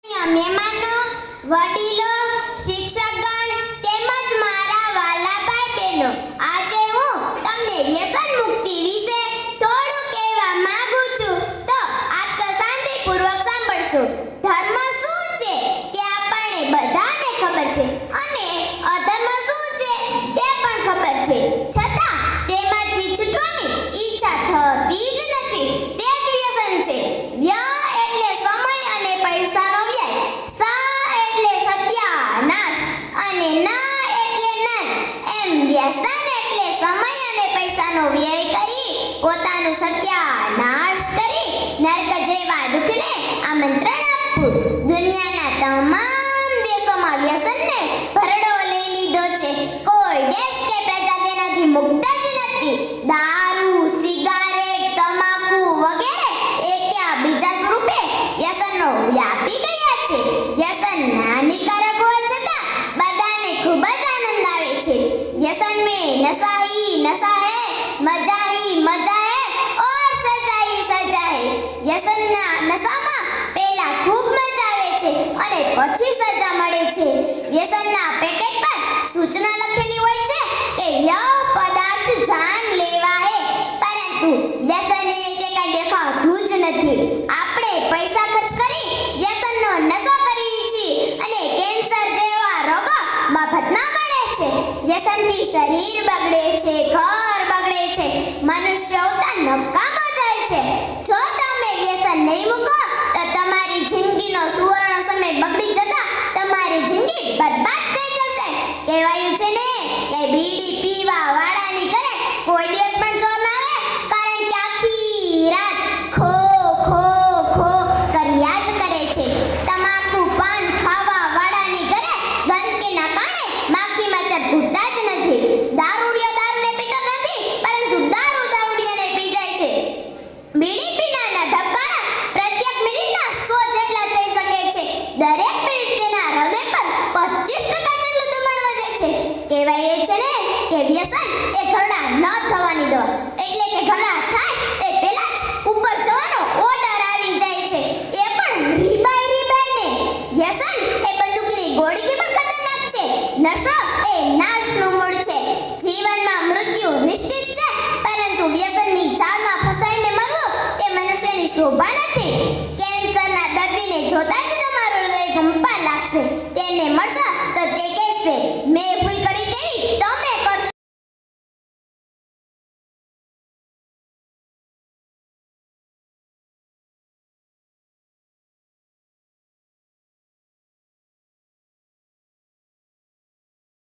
મહેમાનો, વડીલો, શિક્ષકગણ તેમજ મારા વાલા ભાઈ બહેનો, આજે હું તમને વ્યસન મુક્તિ વિશે થોડું કહેવા માંગુ છું, તો આપ સૌ શાંતિપૂર્વક સાંભળશો. ધર્મ શું છે તે આપણને બધાને ખબર છે અને અધર્મ શું છે તે પણ ખબર છે, છતાં તેમાંથી છૂટવાની ઈચ્છા થતી જ નથી. તે જ વ્યસન છે. વ્ય એટલે સમય અને પૈસાનો વ્યય, સ એટલે સત્યાનાશ અને ન એટલે નર. એમ વ્યસન એટલે સમય અને પૈસાનો વ્યય કરી પોતાનું સત્યાનાશ કરી નરક જેવા દુઃખને આમંત્રણ આપવું. દુનિયાના તમામ દેશોમાં વ્યસનને ભરડો લઈ લીધો છે. કોઈ દેશ કે પ્રજા તેનાથી મુક્ત જ નથી. દારૂ, સિગારેટ, તમાકુ વગેરે એક્યા બીજા સ્વરૂપે વ્યસનો વ્યાપી ગયા છે. વ્યસન હાનિકારક હોવા છતાં બધાને ખૂબ જ આનંદ આવે છે. વ્યસન में नशा ही नशा है, मजा ही मजा है और सजा ही सजा है. વ્યસનના નશામાં પહેલા ખૂબ મજા આવે છે અને પછી સજા મળે છે. વ્યસનના પેકેટ પર સૂચના લખેલી હોય છે કે યહ પદાર્થ જાન લેવા હે, પરંતુ વ્યસન એને તે કાંઈ દેખાતું જ નથી. આપણે પૈસા ખર્ચ કરી વ્યસનનો નશો કરીએ છીએ અને કેન્સર જેવા રોગો મફતમાં મળે છે. વ્યસનથી શરીર બગડે છે, ઘર બગડે છે, મનુષ્ય ઉતા નકામો જાય છે. જો તમે વ્યસન નહીં મૂકો તો તમારી જિંદગીનો સુવર્ણ સમય બગડી જતા તમારી જિંદગી બરબાદ થઈ જશે. કહેવાયું છે ને કે બીડી પીવા વાળાની ઘરે કોઈ દિવસ પણ ચોર ના આવે, કારણ કે આખી રાત ખો ખો ખો કર્યા જ કરે છે. તમાકુ પાન ખાવા વાળાની ઘરે ગંદકીના કારણે માખી મચ્છર ઘૂરતા જ નથી. દારૂડિયો દારૂને પીતો નથી, પરંતુ દારૂ દારૂડિયાને પી જાય છે. બીડી પીનારના ધબકારા પ્રત્યેક મિનિટના 100 જેટલા થઈ શકે છે. દરેક મિનિટ તેના હૃદય પર 25% જેટલું દબાણ વધે છે. કહેવાય છે ને કે વ્યસન એ ઘરડા ન થવાની દવા.